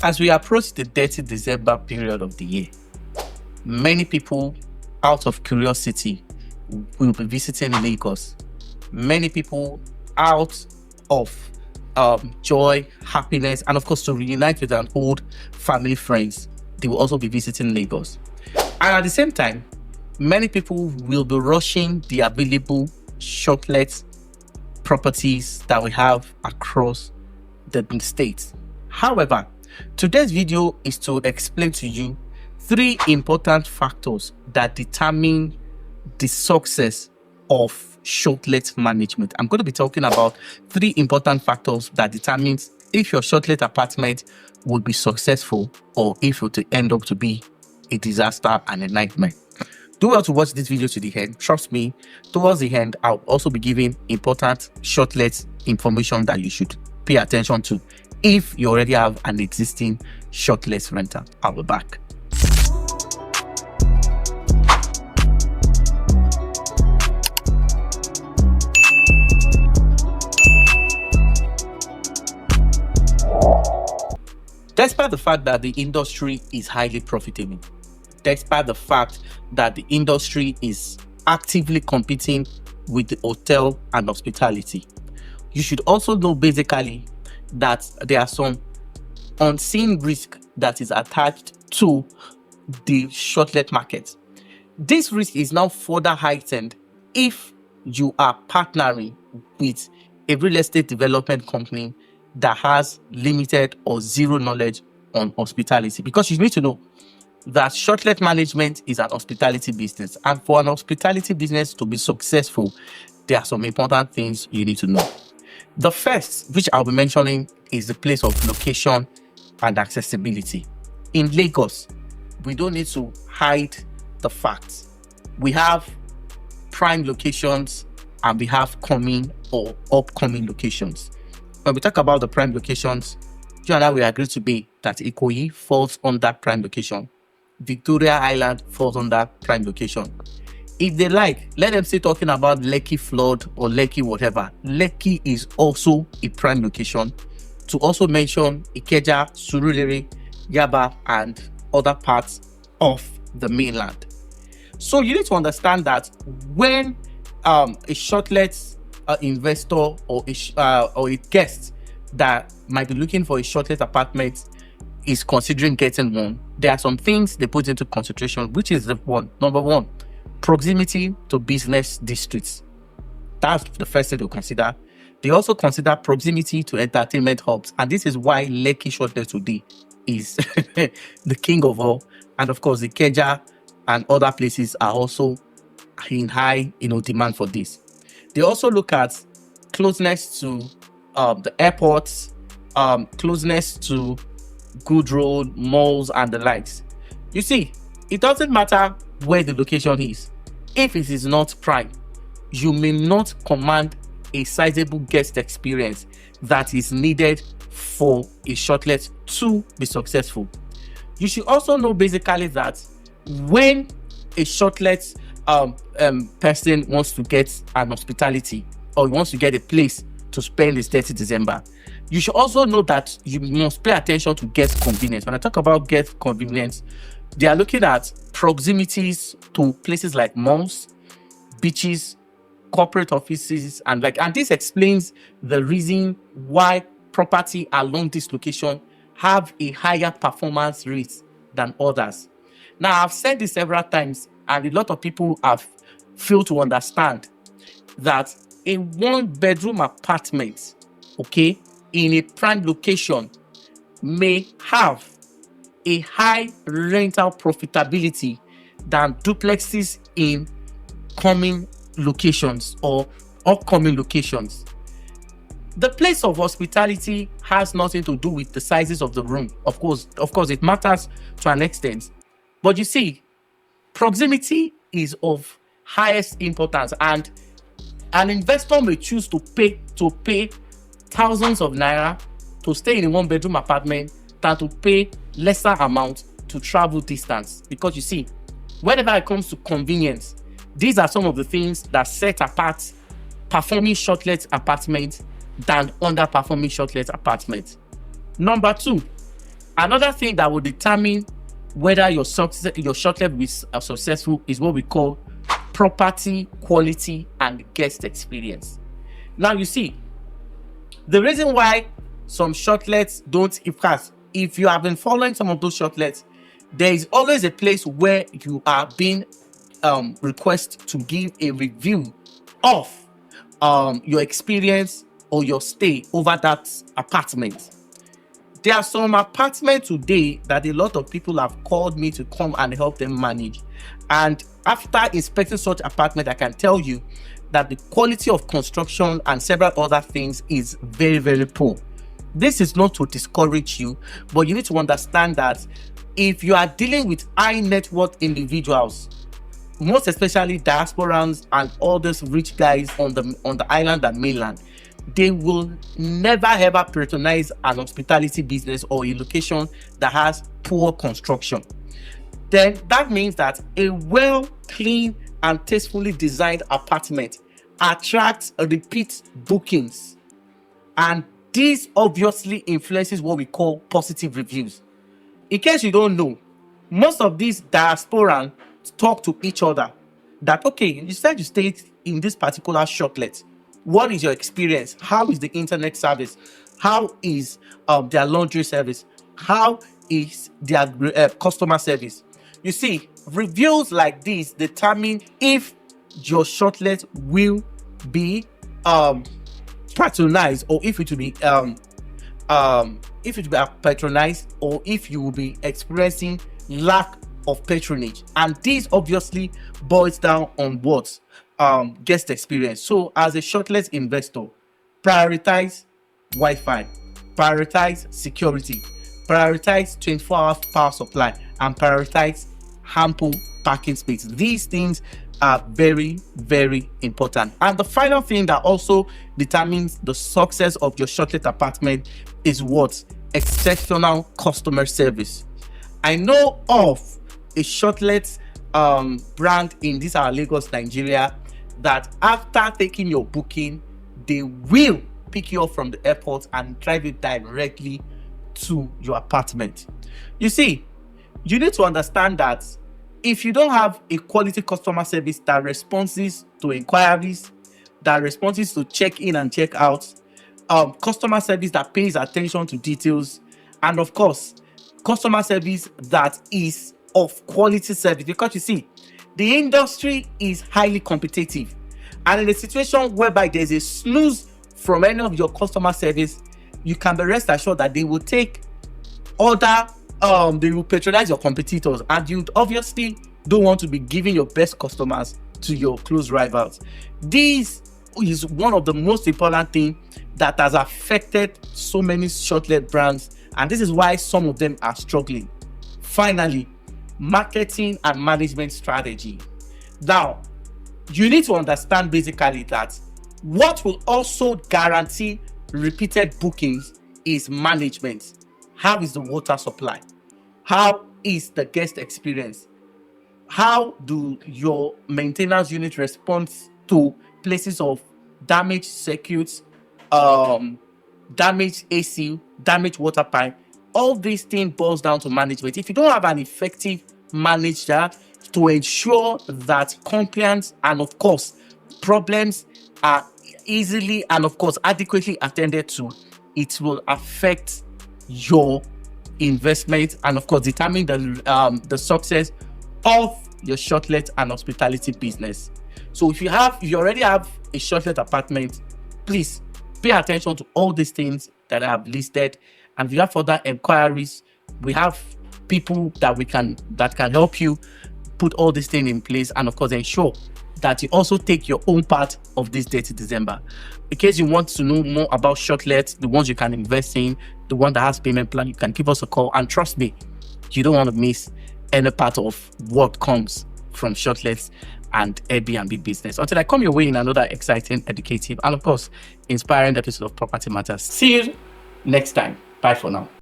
As we approach the dirty December period of the year, many people, out of curiosity, will be visiting Lagos. Many people, out of joy, happiness, and of course to reunite with an old family friends, they will also be visiting Lagos. And at the same time, many people will be rushing the available Shortlet properties that we have across the state. However, today's video is to explain to you 3 important factors that determine the success of Shortlet management. I'm going to be talking about 3 important factors that determines if your Shortlet apartment will be successful or if it will end up to be a disaster and a nightmare. Do well to watch this video to the end. Trust me, towards the end, I'll also be giving important Shortlet information that you should pay attention to if you already have an existing Shortlet renter. I'll be back. Despite the fact that the industry is highly profitable, despite the fact that the industry is actively competing with the hotel and hospitality, you should also know basically that there are some unseen risk that is attached to the Shortlet market. This risk is now further heightened if you are partnering with a real estate development company that has limited or zero knowledge on hospitality, because you need to know that Shortlet management is an hospitality business, and for an hospitality business to be successful, there are some important things you need to know. The first, which I'll be mentioning, is the place of location and accessibility. In Lagos, we don't need to hide the facts. We have prime locations and we have coming or upcoming locations. When we talk about the prime locations, you and I will agree to be that Ikoyi falls on that prime location. Victoria Island falls on that prime location. If they like, let them stay talking about Lekki flood or Lekki whatever. Lekki is also a prime location. To also mention Ikeja, Surulere, Yaba, and other parts of the mainland. So you need to understand that when a Shortlet investor or a guest that might be looking for a Shortlet apartment is considering getting one, there are some things they put into consideration, which is number one, proximity to business districts. That's the first thing to consider. They also consider proximity to entertainment hubs, and this is why Lekki Shortlet today is the king of all. And of course, the Ikeja and other places are also in high demand for this. They also look at closeness to the airports, closeness to good road, malls, and the likes. You see, it doesn't matter where the location is. If it is not prime, you may not command a sizable guest experience that is needed for a Shortlet to be successful. You should also know basically that when a Shortlet person wants to get an hospitality or wants to get a place to spend his 30 December, you should also know that you must pay attention to guest convenience. When I talk about guest convenience, they are looking at proximities to places like malls, beaches, corporate offices, and this explains the reason why property along this location have a higher performance rate than others. Now, I've said this several times, and a lot of people have failed to understand that a 1-bedroom apartment, in a prime location may have a high rental profitability than duplexes in coming locations or upcoming locations. The place of hospitality has nothing to do with the sizes of the room. Of course, it matters to an extent. But you see, proximity is of highest importance, and an investor may choose to pay thousands of naira to stay in a 1-bedroom apartment than to pay lesser amount to travel distance. Because you see, whenever it comes to convenience, these are some of the things that set apart performing Shortlet apartments than underperforming Shortlet apartments. Number 2, Another thing that will determine whether your shortlet will be successful is what we call property quality and guest experience. Now, you see, the reason why some shortlets don't, if you have been following some of those shortlets, there is always a place where you are being requested to give a review of your experience or your stay over that apartment. There are some apartments today that a lot of people have called me to come and help them manage. And after inspecting such apartment, I can tell you that the quality of construction and several other things is very, very poor. This is not to discourage you, but you need to understand that if you are dealing with high net worth individuals, most especially diasporans and all those rich guys on the island and mainland, they will never ever patronize an hospitality business or a location that has poor construction. Then that means that a well clean and tastefully designed apartment attracts repeat bookings, and this obviously influences what we call positive reviews. In case you don't know, most of these diasporans talk to each other that, okay, you said you stayed in this particular shortlet. What is your experience? How is the internet service? How is their laundry service? How is their customer service? You see, reviews like this determine if your shortlet will be patronized, or if it will be patronized, or if you will be experiencing lack of patronage. And this obviously boils down on what guest experience. So as a shortlet investor, prioritize Wi-Fi, prioritize security, prioritize 24-hour power supply, and prioritize ample parking space. These things are very, very important. And the final thing that also determines the success of your shortlet apartment is what? Exceptional customer service. I know of a shortlet brand in this our Lagos, Nigeria, that after taking your booking, they will pick you up from the airport and drive you directly to your apartment. You see, you need to understand that if you don't have a quality customer service that responds to inquiries, that responds to check in and check out, customer service that pays attention to details, and of course, customer service that is of quality service, because you see, the industry is highly competitive, and in a situation whereby there's a snooze from any of your customer service, you can be rest assured that they will take other they will patronize your competitors, and you obviously don't want to be giving your best customers to your close rivals. This is one of the most important things that has affected so many shortlet brands, and this is why some of them are struggling. Finally, marketing and management strategy. Now, you need to understand basically that what will also guarantee repeated bookings is management. How is the water supply? How is the guest experience? How do your maintenance unit respond to places of damaged circuits, damaged AC, damaged water pipe? All these things boils down to management. If you don't have an effective manager to ensure that compliance and of course problems are easily and of course adequately attended to, it will affect your investment and of course determine the success of your shortlet and hospitality business. So if you already have a shortlet apartment, please pay attention to all these things that I have listed. And if you have further inquiries, we have people that can help you put all these things in place, and of course ensure that you also take your own part of this day to December. In case you want to know more about shortlets, the ones you can invest in, the one that has payment plan, you can give us a call, and trust me, you don't want to miss any part of what comes from shortlets and Airbnb business. Until I come your way in another exciting, educative, and of course inspiring episode of Property Matters. See you next time. Bye for now.